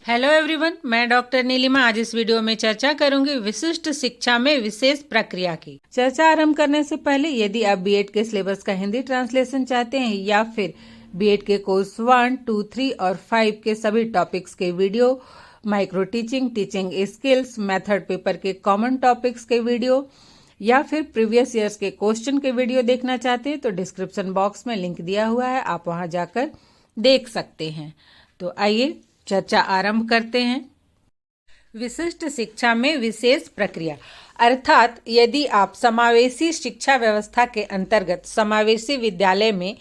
Hello everyone, मैं doctor Nilima आज इस वीडियो में चर्चा करूंगी विशिष्ट शिक्षा में विशेष प्रक्रिया की। चर्चा आरंभ करने से पहले यदि आप बीएड के सिलेबस का हिंदी ट्रांसलेशन चाहते हैं या फिर बीएड के कोर्स 1, 2, 3 और 5 के सभी टॉपिक्स के video, micro teaching, teaching skills, method paper के कॉमन टॉपिक्स के वीडियो या फिर प्रीवियस ईयर्स के क्वेश्चन के वीडियो देखना चाहते हैं तो डिस्क्रिप्शन बॉक्स में लिंक दिया हुआ है, आप वहां जाकर देख सकते हैं। तो आइए चर्चा आरंभ करते हैं। विशिष्ट शिक्षा में विशेष प्रक्रिया अर्थात यदि आप समावेशी शिक्षा व्यवस्था के अंतर्गत समावेशी विद्यालय में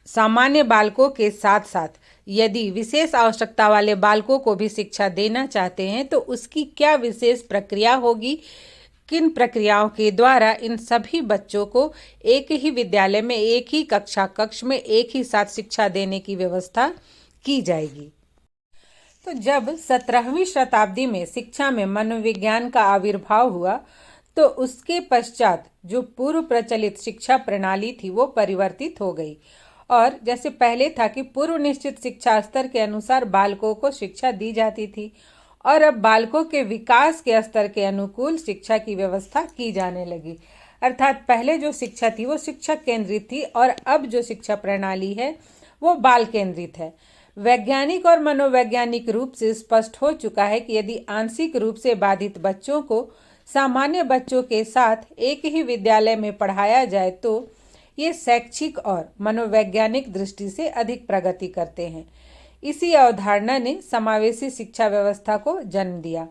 सामान्य बालकों के साथ साथ यदि विशेष आवश्यकता वाले बालकों को भी शिक्षा देना चाहते हैं तो उसकी क्या विशेष प्रक्रिया होगी, किन प्रक्रियाओं के द्वारा इन सभी बच्चों को एक ही विद्यालय में एक ही कक्ष में एक ही साथ शिक्षा देने की व्यवस्था की जाएगी। तो जब 17वीं शताब्दी में शिक्षा में मनोविज्ञान का आविर्भाव हुआ तो उसके पश्चात जो पूर्व प्रचलित शिक्षा प्रणाली थी वो परिवर्तित हो गई और जैसे पहले था कि पूर्व निश्चित शिक्षा स्तर के अनुसार बालकों को शिक्षा दी जाती थी और अब बालकों के विकास के स्तर के अनुकूल शिक्षा की व्यवस्था की जाने लगी। अर्थात पहले जो शिक्षा थी वो शिक्षक केंद्रित थी और अब जो शिक्षा प्रणाली है वो बाल केंद्रित है। वैज्ञानिक और मनोवैज्ञानिक रूप से स्पष्ट हो चुका है कि यदि आंशिक रूप से बाधित बच्चों को सामान्य बच्चों के साथ एक ही विद्यालय में पढ़ाया जाए तो ये शैक्षिक और मनोवैज्ञानिक दृष्टि से अधिक प्रगति करते हैं। इसी अवधारणा ने समावेशी शिक्षा व्यवस्था को जन्म दिया।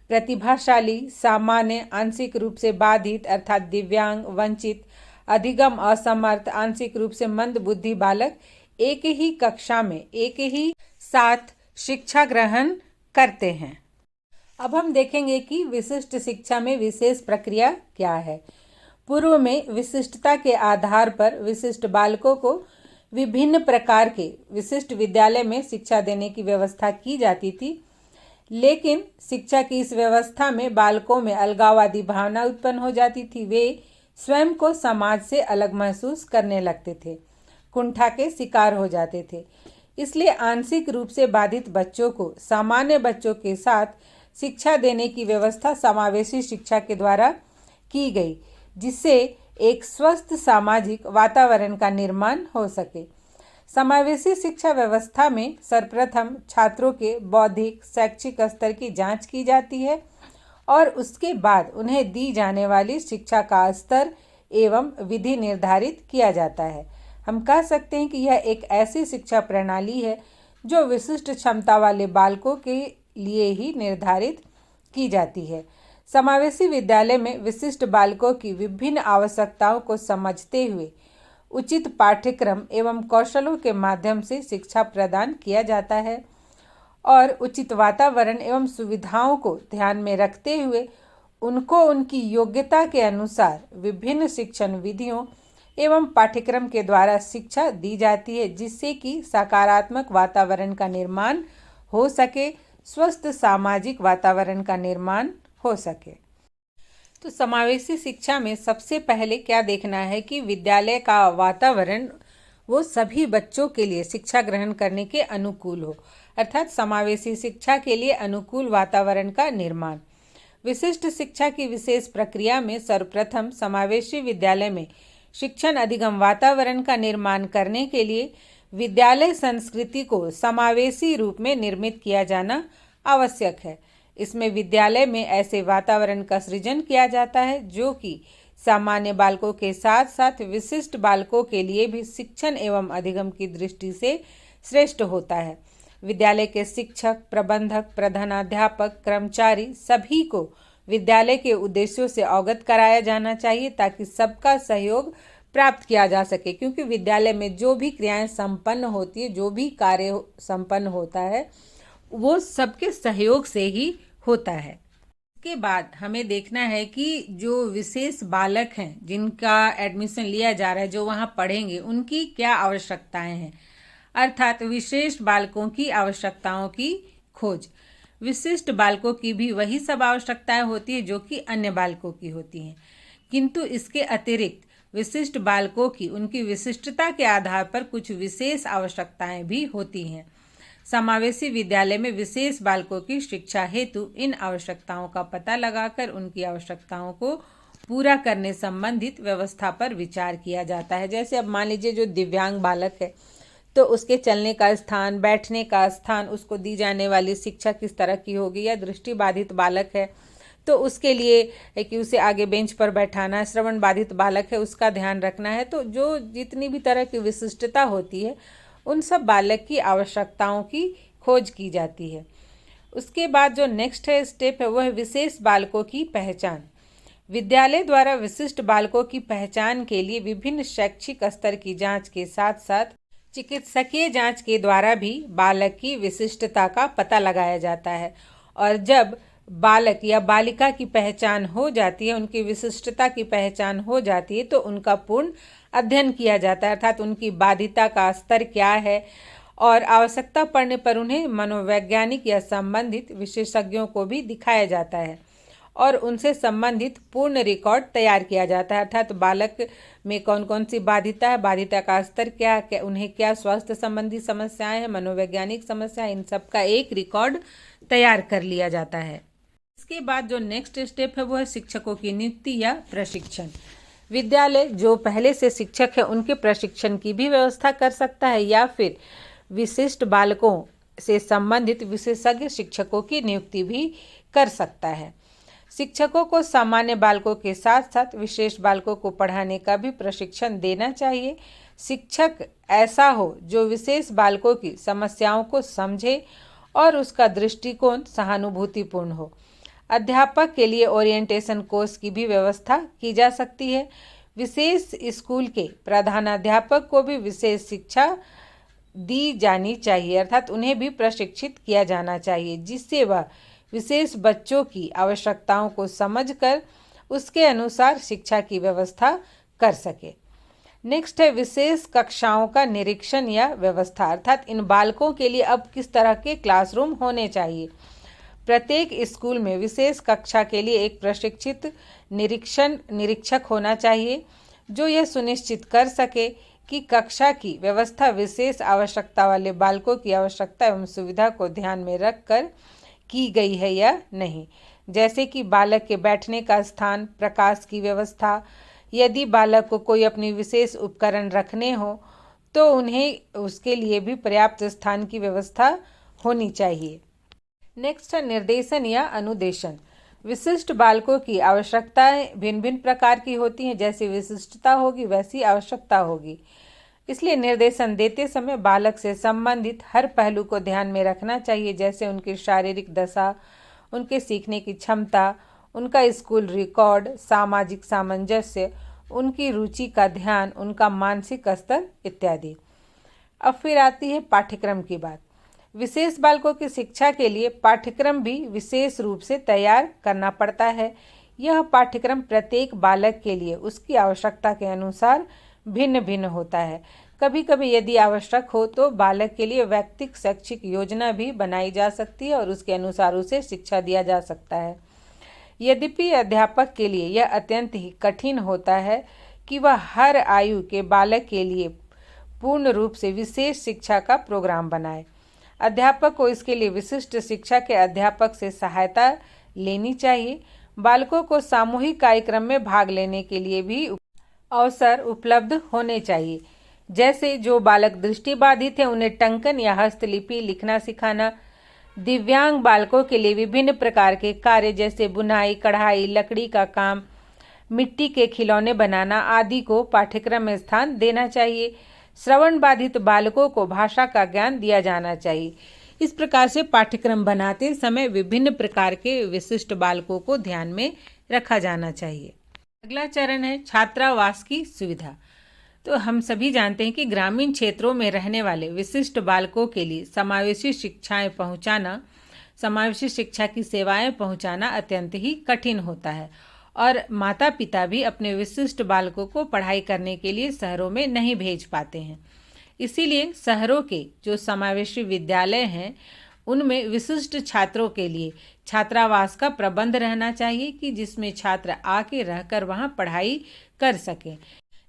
प्रतिभाशाली, सामान्य, आंशिक रूप से बाधित अर्थात दिव्यांग, वंचित, अधिगम असमर्थ, आंशिक रूप से मंद बुद्धि बालक एक ही कक्षा में एक ही साथ शिक्षा ग्रहण करते हैं। अब हम देखेंगे कि विशिष्ट शिक्षा में विशेष प्रक्रिया क्या है। पूर्व में विशिष्टता के आधार पर विशिष्ट बालकों को विभिन्न प्रकार के विशिष्ट विद्यालय में शिक्षा देने की व्यवस्था की जाती थी, लेकिन शिक्षा की इस व्यवस्था में बालकों में अलगाववादी भावना उत्पन्न हो जाती थी। वे स्वयं को समाज से अलग महसूस करने लगते थे, कुंठा के शिकार हो जाते थे। इसलिए आंशिक रूप से बाधित बच्चों को सामान्य बच्चों के साथ शिक्षा देने की व्यवस्था समावेशी शिक्षा के द्वारा की गई, जिससे एक स्वस्थ सामाजिक वातावरण का निर्माण हो सके। समावेशी शिक्षा व्यवस्था में सर्वप्रथम छात्रों के बौद्धिक शैक्षिक स्तर की जांच की जाती है और उसके बाद उन्हें दी जाने वाली शिक्षा का स्तर एवं विधि निर्धारित किया जाता है। हम कह सकते हैं कि यह एक ऐसी शिक्षा प्रणाली है जो विशिष्ट क्षमता वाले बालकों के लिए ही निर्धारित की जाती है। समावेशी विद्यालय में विशिष्ट बालकों की विभिन्न आवश्यकताओं को समझते हुए उचित पाठ्यक्रम एवं कौशलों के माध्यम से शिक्षा प्रदान किया जाता है और उचित वातावरण एवं सुविधाओं को ध्यान में रखते हुए उनको उनकी योग्यता के अनुसार विभिन्न शिक्षण विधियों एवं पाठ्यक्रम के द्वारा शिक्षा दी जाती है, जिससे कि सकारात्मक वातावरण का निर्माण हो सके, स्वस्थ सामाजिक वातावरण का निर्माण हो सके। तो समावेशी शिक्षा में सबसे पहले क्या देखना है कि विद्यालय का वातावरण वो सभी बच्चों के लिए शिक्षा ग्रहण करने के अनुकूल हो, अर्थात समावेशी शिक्षा के लिए अनुकूल वातावरण का निर्माण। विशिष्ट शिक्षा की विशेष प्रक्रिया में सर्वप्रथम समावेशी विद्यालय में शिक्षण अधिगम वातावरण का निर्माण करने के लिए विद्यालय संस्कृति को समावेशी रूप में निर्मित किया जाना आवश्यक है। इसमें विद्यालय में ऐसे वातावरण का सृजन किया जाता है जो कि सामान्य बालकों के साथ साथ विशिष्ट बालकों के लिए भी शिक्षण एवं अधिगम की दृष्टि से श्रेष्ठ होता है। विद्यालय के शिक्षक, प्रबंधक, प्रधानाध्यापक, कर्मचारी सभी को विद्यालय के उद्देश्यों से अवगत कराया जाना चाहिए ताकि सबका सहयोग प्राप्त किया जा सके, क्योंकि विद्यालय में जो भी क्रियाएं संपन्न होती है, जो भी कार्य संपन्न होता है वो सबके सहयोग से ही होता है। इसके बाद हमें देखना है कि जो विशेष बालक हैं जिनका एडमिशन लिया जा रहा है, जो वहाँ पढ़ेंगे, उनकी क्या आवश्यकताएं हैं, अर्थात विशेष बालकों की आवश्यकताओं की खोज। विशिष्ट बालकों की भी वही सब आवश्यकताएं होती है जो कि अन्य बालकों की होती हैं, किंतु इसके अतिरिक्त विशिष्ट बालकों की उनकी विशिष्टता के आधार पर कुछ विशेष आवश्यकताएं भी होती हैं। समावेशी विद्यालय में विशेष बालकों की शिक्षा हेतु इन आवश्यकताओं का पता लगाकर उनकी आवश्यकताओं को पूरा करने संबंधित व्यवस्था पर विचार किया जाता है। जैसे अब मान लीजिए जो दिव्यांग बालक है तो उसके चलने का स्थान, बैठने का स्थान, उसको दी जाने वाली शिक्षा किस तरह की होगी, या दृष्टिबाधित बालक है तो उसके लिए कि उसे आगे बेंच पर बैठाना, श्रवण बाधित बालक है उसका ध्यान रखना है। तो जो जितनी भी तरह की विशिष्टता होती है उन सब बालक की आवश्यकताओं की खोज की जाती है। उसके बाद जो नेक्स्ट है स्टेप है वह है विशेष बालकों की पहचान। विद्यालय द्वारा विशिष्ट बालकों की पहचान के लिए विभिन्न शैक्षिक स्तर की जांच के साथ साथ चिकित्सकीय जांच के द्वारा भी बालक की विशिष्टता का पता लगाया जाता है। और जब बालक या बालिका की पहचान हो जाती है, उनकी विशिष्टता की पहचान हो जाती है, तो उनका पूर्ण अध्ययन किया जाता है, अर्थात उनकी बाधिता का स्तर क्या है, और आवश्यकता पड़ने पर उन्हें मनोवैज्ञानिक या संबंधित विशेषज्ञों को भी दिखाया जाता है और उनसे संबंधित पूर्ण रिकॉर्ड तैयार किया जाता है। अर्थात बालक में कौन कौन सी बाधिता है, बाधिता का स्तर क्या है, उन्हें क्या स्वास्थ्य संबंधी समस्याएं हैं, मनोवैज्ञानिक समस्याएं, इन सब का एक रिकॉर्ड तैयार कर लिया जाता है। इसके बाद जो नेक्स्ट स्टेप है वो है शिक्षकों की नियुक्ति या प्रशिक्षण। विद्यालय जो पहले से शिक्षक है उनके प्रशिक्षण की भी व्यवस्था कर सकता है या फिर विशिष्ट बालकों से संबंधित विशेषज्ञ शिक्षकों की नियुक्ति भी कर सकता है। शिक्षकों को सामान्य बालकों के साथ साथ विशेष बालकों को पढ़ाने का भी प्रशिक्षण देना चाहिए। शिक्षक ऐसा हो जो विशेष बालकों की समस्याओं को समझे और उसका दृष्टिकोण सहानुभूतिपूर्ण हो। अध्यापक के लिए ओरिएंटेशन कोर्स की भी व्यवस्था की जा सकती है। विशेष स्कूल के प्रधानाध्यापक को भी विशेष शिक्षा दी जानी चाहिए, अर्थात उन्हें भी प्रशिक्षित किया जाना चाहिए जिससे वह विशेष बच्चों की आवश्यकताओं को समझकर उसके अनुसार शिक्षा की व्यवस्था कर सके। नेक्स्ट है विशेष कक्षाओं का निरीक्षण या व्यवस्था, अर्थात इन बालकों के लिए अब किस तरह के क्लासरूम होने चाहिए। प्रत्येक स्कूल में विशेष कक्षा के लिए एक प्रशिक्षित निरीक्षक होना चाहिए जो यह सुनिश्चित कर सके कि कक्षा की व्यवस्था विशेष आवश्यकता वाले बालकों की आवश्यकता एवं सुविधा को ध्यान में रखकर की गई है या नहीं। जैसे कि बालक के बैठने का स्थान, प्रकाश की व्यवस्था, यदि बालक को कोई अपनी विशेष उपकरण रखने हो तो उन्हें उसके लिए भी पर्याप्त स्थान की व्यवस्था होनी चाहिए। नेक्स्ट है निर्देशन या अनुदेशन। विशिष्ट बालकों की आवश्यकताएं भिन्न भिन्न प्रकार की होती हैं, जैसी विशिष्टता होगी वैसी आवश्यकता होगी। इसलिए निर्देशन देते समय बालक से संबंधित हर पहलू को ध्यान में रखना चाहिए, जैसे उनकी शारीरिक दशा, उनके सीखने की क्षमता, उनका स्कूल रिकॉर्ड, सामाजिक सामंजस्य, उनकी रुचि का ध्यान, उनका मानसिक स्तर इत्यादि। अब फिर आती है पाठ्यक्रम की बात। विशेष बालकों की शिक्षा के लिए पाठ्यक्रम भी विशेष रूप से तैयार करना पड़ता है। यह पाठ्यक्रम प्रत्येक बालक के लिए उसकी आवश्यकता के अनुसार भिन्न भिन्न होता है। कभी कभी यदि आवश्यक हो तो बालक के लिए व्यक्तिगत शैक्षिक योजना भी बनाई जा सकती है और उसके अनुसार उसे शिक्षा दिया जा सकता है। यद्यपि अध्यापक के लिए यह अत्यंत ही कठिन होता है कि वह हर आयु के बालक के लिए पूर्ण रूप से विशेष शिक्षा का प्रोग्राम बनाए। अध्यापक को इसके लिए विशिष्ट शिक्षा के अध्यापक से सहायता लेनी चाहिए। बालकों को सामूहिक कार्यक्रम में भाग लेने के लिए भी अवसर उपलब्ध होने चाहिए। जैसे जो बालक दृष्टिबाधित है उन्हें टंकन या हस्तलिपि लिखना सिखाना। दिव्यांग बालकों के लिए विभिन्न प्रकार के कार्य जैसे बुनाई, कढ़ाई, लकड़ी का काम, मिट्टी के खिलौने बनाना आदि को पाठ्यक्रम में स्थान देना चाहिए। श्रवण बाधित बालकों को भाषा का ज्ञान दिया जाना चाहिए। इस प्रकार से पाठ्यक्रम बनाते समय विभिन्न प्रकार के विशिष्ट बालकों को ध्यान में रखा जाना चाहिए। अगला चरण है छात्रावास की सुविधा। तो हम सभी जानते हैं कि ग्रामीण क्षेत्रों में रहने वाले विशिष्ट बालकों के लिए समावेशी शिक्षा की सेवाएं पहुंचाना अत्यंत ही कठिन होता है और माता पिता भी अपने विशिष्ट बालकों को पढ़ाई करने के लिए शहरों में नहीं भेज पाते हैं। इसीलिए शहरों के जो समावेशी विद्यालय हैं उनमें विशिष्ट छात्रों के लिए छात्रावास का प्रबंध रहना चाहिए कि जिसमें छात्र आके रहकर वहाँ पढ़ाई कर सकें।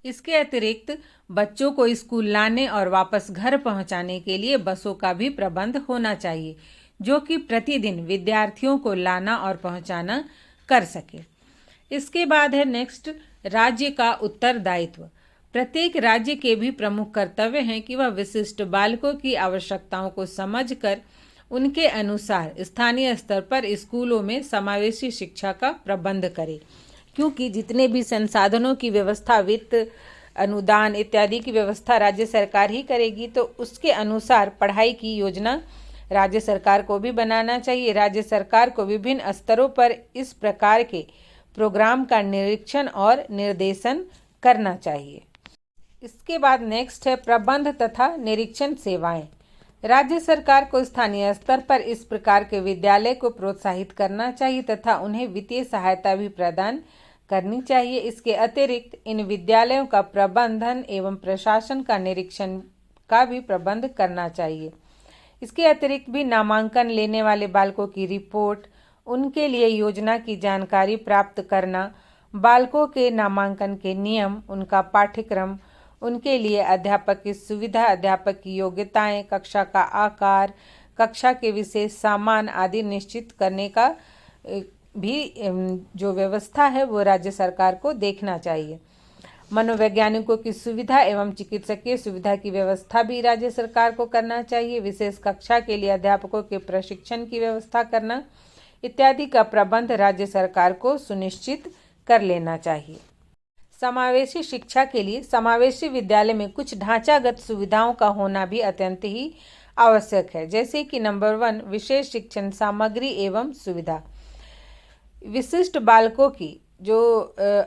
इसके अतिरिक्त बच्चों को स्कूल लाने और वापस घर पहुंचाने के लिए बसों का भी प्रबंध होना चाहिए, जो कि प्रतिदिन विद्यार्थियों को लाना और पहुंचाना कर सके। इसके बाद है नेक्स्ट, राज्य का उत्तरदायित्व। प्रत्येक राज्य के भी प्रमुख कर्तव्य हैं कि वह विशिष्ट बालकों की आवश्यकताओं को समझकर उनके अनुसार स्थानीय स्तर पर स्कूलों में समावेशी शिक्षा का प्रबंध करे, क्योंकि जितने भी संसाधनों की व्यवस्था, वित्त, अनुदान इत्यादि की व्यवस्था राज्य सरकार ही करेगी, तो उसके अनुसार पढ़ाई की योजना राज्य सरकार को भी बनाना चाहिए। राज्य सरकार को विभिन्न स्तरों पर इस प्रकार के प्रोग्राम का निरीक्षण और निर्देशन करना चाहिए। इसके बाद नेक्स्ट है प्रबंध तथा निरीक्षण सेवाएं। राज्य सरकार को स्थानीय स्तर पर इस प्रकार के विद्यालय को प्रोत्साहित करना चाहिए तथा उन्हें वित्तीय सहायता भी प्रदान करनी चाहिए। इसके अतिरिक्त इन विद्यालयों का प्रबंधन एवं प्रशासन का निरीक्षण का भी प्रबंध करना चाहिए। इसके अतिरिक्त भी नामांकन लेने वाले बालकों की रिपोर्ट, उनके लिए योजना की जानकारी प्राप्त करना, बालकों के नामांकन के नियम, उनका पाठ्यक्रम, उनके लिए अध्यापक की सुविधा, अध्यापक की योग्यताएं, कक्षा का आकार, कक्षा के विशेष सामान आदि निश्चित करने का भी जो व्यवस्था है वो राज्य सरकार को देखना चाहिए। मनोवैज्ञानिकों की सुविधा एवं चिकित्सकीय सुविधा की व्यवस्था भी राज्य सरकार को करना चाहिए। विशेष कक्षा के लिए अध्यापकों के प्रशिक्षण की व्यवस्था करना इत्यादि का प्रबंध राज्य सरकार को सुनिश्चित कर लेना चाहिए। समावेशी शिक्षा के लिए समावेशी विद्यालय में कुछ ढांचागत सुविधाओं का होना भी अत्यंत ही आवश्यक है, जैसे कि नंबर 1, विशेष शिक्षण सामग्री एवं सुविधा। विशिष्ट बालकों की जो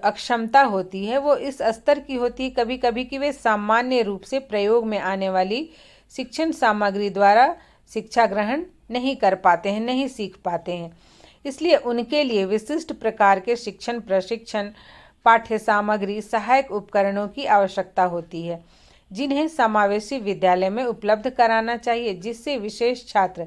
अक्षमता होती है वो इस स्तर की होती है कभी कभी कि वे सामान्य रूप से प्रयोग में आने वाली शिक्षण सामग्री द्वारा शिक्षा ग्रहण नहीं कर पाते हैं, नहीं सीख पाते हैं। इसलिए उनके लिए विशिष्ट प्रकार के शिक्षण प्रशिक्षण, पाठ्य सामग्री, सहायक उपकरणों की आवश्यकता होती है, जिन्हें समावेशी विद्यालय में उपलब्ध कराना चाहिए, जिससे विशेष छात्र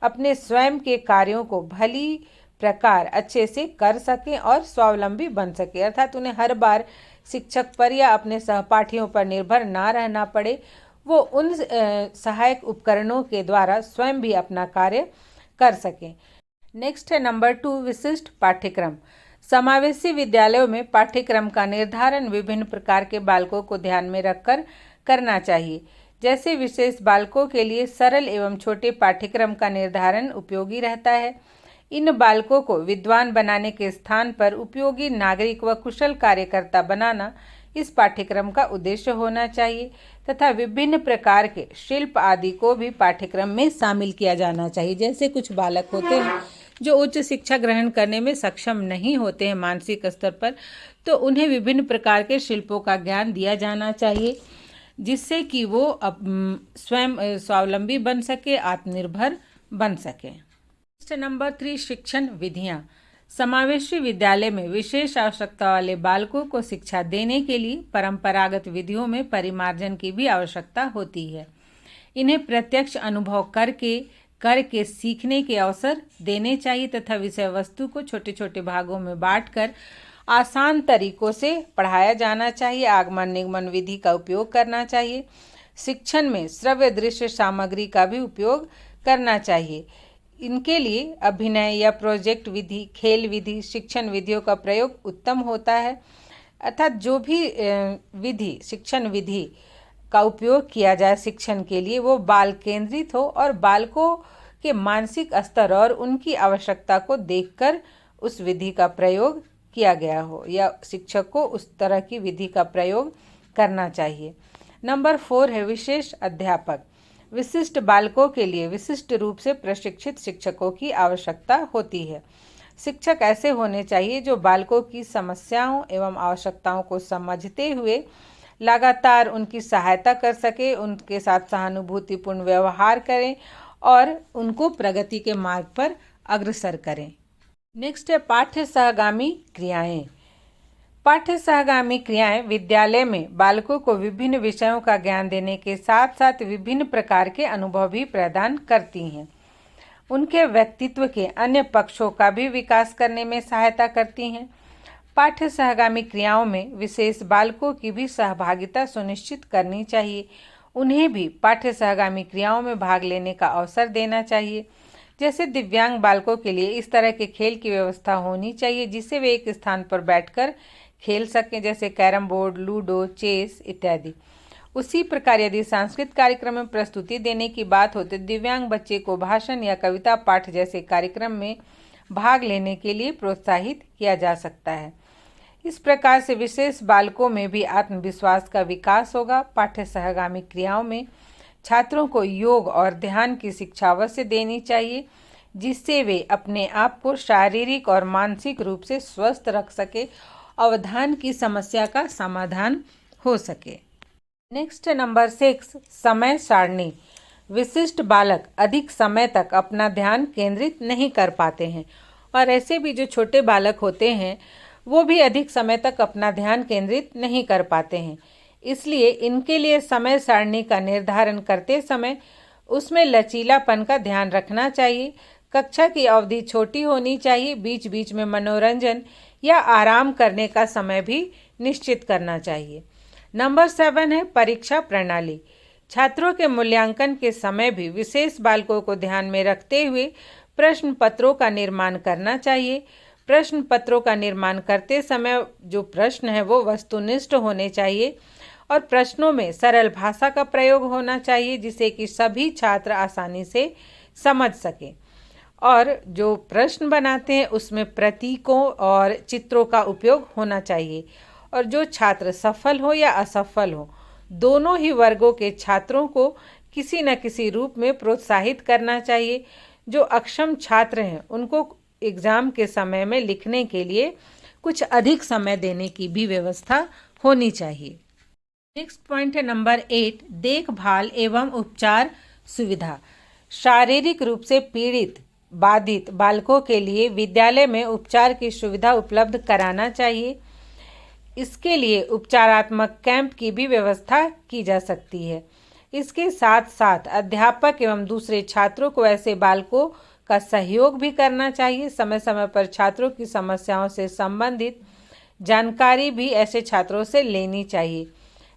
अपने स्वयं के कार्यों को भली प्रकार अच्छे से कर सकें और स्वावलंबी बन सके। अर्थात उन्हें हर बार शिक्षक पर या अपने सहपाठियों पर निर्भर ना रहना पड़े, वो उन सहायक उपकरणों के द्वारा स्वयं भी अपना कार्य कर सकें। नेक्स्ट है नंबर 2, विशिष्ट पाठ्यक्रम। समावेशी विद्यालयों में पाठ्यक्रम का निर्धारण विभिन्न प्रकार के बालकों को ध्यान में रखकर करना चाहिए। जैसे विशेष बालकों के लिए सरल एवं छोटे पाठ्यक्रम का निर्धारण उपयोगी रहता है। इन बालकों को विद्वान बनाने के स्थान पर उपयोगी नागरिक व कुशल कार्यकर्ता बनाना इस पाठ्यक्रम का उद्देश्य होना चाहिए तथा विभिन्न प्रकार के शिल्प आदि को भी पाठ्यक्रम में शामिल किया जाना चाहिए। जैसे कुछ बालक होते हैं जो उच्च शिक्षा ग्रहण करने में सक्षम नहीं होते हैं मानसिक स्तर पर, तो उन्हें विभिन्न प्रकार के शिल्पों का ज्ञान दिया जाना चाहिए, जिससे कि वो स्वयं स्वावलंबी बन सके, आत्मनिर्भर बन सके। नंबर 3, शिक्षण विधियाँ। समावेशी विद्यालय में विशेष आवश्यकता वाले बालकों को शिक्षा देने के लिए परंपरागत विधियों में परिमार्जन की भी आवश्यकता होती है। इन्हें प्रत्यक्ष अनुभव करके सीखने के अवसर देने चाहिए तथा विषय वस्तु को छोटे छोटे भागों में बांटकर आसान तरीकों से पढ़ाया जाना चाहिए। आगमन निगमन विधि का उपयोग करना चाहिए। शिक्षण में श्रव्य दृश्य सामग्री का भी उपयोग करना चाहिए। इनके लिए अभिनय या प्रोजेक्ट विधि, खेल विधि, शिक्षण विधियों का प्रयोग उत्तम होता है। अर्थात जो भी विधि, शिक्षण विधि का उपयोग किया जाए शिक्षण के लिए, वो बाल केंद्रित हो और बालकों के मानसिक स्तर और उनकी आवश्यकता को देखकर उस विधि का प्रयोग किया गया हो, या शिक्षक को उस तरह की विधि का प्रयोग करना चाहिए। नंबर 4 है विशेष अध्यापक। विशिष्ट बालकों के लिए विशिष्ट रूप से प्रशिक्षित शिक्षकों की आवश्यकता होती है। शिक्षक ऐसे होने चाहिए जो बालकों की समस्याओं एवं आवश्यकताओं को समझते हुए लगातार उनकी सहायता कर सके, उनके साथ सहानुभूतिपूर्ण व्यवहार करें और उनको प्रगति के मार्ग पर अग्रसर करें। नेक्स्ट है पाठ्य सहगामी क्रियाएं। पाठ्य सहगामी क्रियाएं विद्यालय में बालकों को विभिन्न विषयों का ज्ञान देने के साथ साथ विभिन्न प्रकार के अनुभव भी प्रदान करती हैं। उनके व्यक्तित्व के अन्य पक्षों का भी विकास करने में सहायता करती हैं। पाठ्य सहगामी क्रियाओं में विशेष बालकों की भी सहभागिता सुनिश्चित करनी चाहिए। उन्हें भी पाठ्य सहगामी क्रियाओं में भाग लेने का अवसर देना चाहिए। जैसे दिव्यांग बालकों के लिए इस तरह के खेल की व्यवस्था होनी चाहिए जिससे वे एक स्थान पर बैठकर खेल सकें, जैसे कैरम बोर्ड, लूडो, चेस इत्यादि। उसी प्रकार यदि सांस्कृतिक कार्यक्रम में प्रस्तुति देने की बात हो तो दिव्यांग बच्चे को भाषण या कविता पाठ जैसे कार्यक्रम में भाग लेने के लिए प्रोत्साहित किया जा सकता है। इस प्रकार से विशेष बालकों में भी आत्मविश्वास का विकास होगा। पाठ्य सहगामी क्रियाओं में छात्रों को योग और ध्यान की शिक्षा अवश्य देनी चाहिए जिससे वे अपने आप को शारीरिक और मानसिक रूप से स्वस्थ रख सके, अवधान की समस्या का समाधान हो सके। नेक्स्ट नंबर 6, समय सारणी। विशिष्ट बालक अधिक समय तक अपना ध्यान केंद्रित नहीं कर पाते हैं और ऐसे भी जो छोटे बालक होते हैं वो भी अधिक समय तक अपना ध्यान केंद्रित नहीं कर पाते हैं। इसलिए इनके लिए समय सारणी का निर्धारण करते समय उसमें लचीलापन का ध्यान रखना चाहिए। कक्षा की अवधि छोटी होनी चाहिए। बीच बीच में मनोरंजन या आराम करने का समय भी निश्चित करना चाहिए। नंबर 7 है परीक्षा प्रणाली। छात्रों के मूल्यांकन के समय भी विशेष बालकों को ध्यान में रखते हुए प्रश्न पत्रों का निर्माण करना चाहिए। प्रश्न पत्रों का निर्माण करते समय जो प्रश्न है वो वस्तुनिष्ठ होने चाहिए और प्रश्नों में सरल भाषा का प्रयोग होना चाहिए जिससे कि सभी छात्र आसानी से समझ सकें। और जो प्रश्न बनाते हैं उसमें प्रतीकों और चित्रों का उपयोग होना चाहिए। और जो छात्र सफल हो या असफल हो, दोनों ही वर्गों के छात्रों को किसी न किसी रूप में प्रोत्साहित करना चाहिए। जो अक्षम छात्र हैं उनको एग्ज़ाम के समय में लिखने के लिए कुछ अधिक समय देने की भी व्यवस्था होनी चाहिए। नेक्स्ट पॉइंट है नंबर 8, देखभाल एवं उपचार सुविधा। शारीरिक रूप से पीड़ित बाधित बालकों के लिए विद्यालय में उपचार की सुविधा उपलब्ध कराना चाहिए। इसके लिए उपचारात्मक कैंप की भी व्यवस्था की जा सकती है। इसके साथ साथ अध्यापक एवं दूसरे छात्रों को ऐसे बालकों का सहयोग भी करना चाहिए। समय समय पर छात्रों की समस्याओं से संबंधित जानकारी भी ऐसे छात्रों से लेनी चाहिए।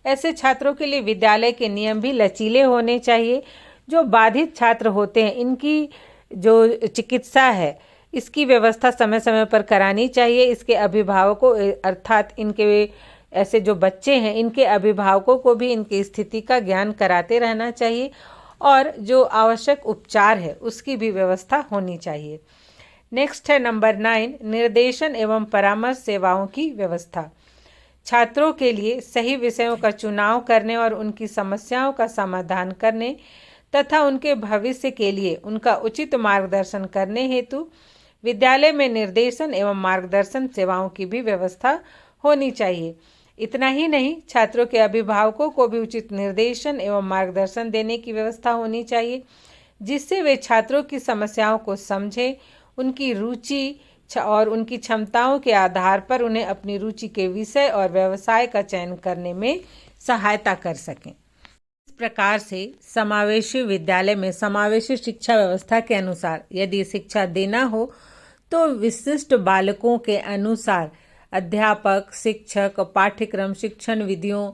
ऐसे छात्रों के लिए विद्यालय के नियम भी लचीले होने चाहिए। जो बाधित छात्र होते हैं इनकी जो चिकित्सा है इसकी व्यवस्था समय समय पर करानी चाहिए। इसके अभिभावकों अर्थात इनके ऐसे जो बच्चे हैं इनके अभिभावकों को भी इनकी स्थिति का ज्ञान कराते रहना चाहिए और जो आवश्यक उपचार है उसकी भी व्यवस्था होनी चाहिए। नेक्स्ट है नंबर 9, निर्देशन एवं परामर्श सेवाओं की व्यवस्था। छात्रों के लिए सही विषयों का चुनाव करने और उनकी समस्याओं का समाधान करने तथा उनके भविष्य के लिए उनका उचित मार्गदर्शन करने हेतु विद्यालय में निर्देशन एवं मार्गदर्शन सेवाओं की भी व्यवस्था होनी चाहिए। इतना ही नहीं, छात्रों के अभिभावकों को भी उचित निर्देशन एवं मार्गदर्शन देने की व्यवस्था होनी चाहिए जिससे वे छात्रों की समस्याओं को समझें, उनकी रुचि और उनकी क्षमताओं के आधार पर उन्हें अपनी रुचि के विषय और व्यवसाय का चयन करने में सहायता कर सकें। इस प्रकार से समावेशी विद्यालय में समावेशी शिक्षा व्यवस्था के अनुसार यदि शिक्षा देना हो तो विशिष्ट बालकों के अनुसार अध्यापक, शिक्षक, पाठ्यक्रम, शिक्षण विधियों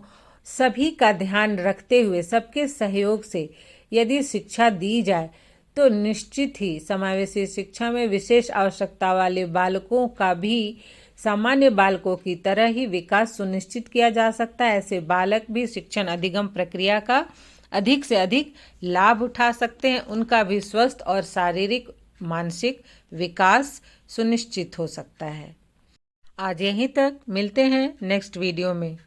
सभी का ध्यान रखते हुए सबके सहयोग से यदि शिक्षा दी जाए तो निश्चित ही समावेशी शिक्षा में विशेष आवश्यकता वाले बालकों का भी सामान्य बालकों की तरह ही विकास सुनिश्चित किया जा सकता है। ऐसे बालक भी शिक्षण अधिगम प्रक्रिया का अधिक से अधिक लाभ उठा सकते हैं। उनका भी स्वस्थ और शारीरिक मानसिक विकास सुनिश्चित हो सकता है। आज यहीं तक, मिलते हैं नेक्स्ट वीडियो में।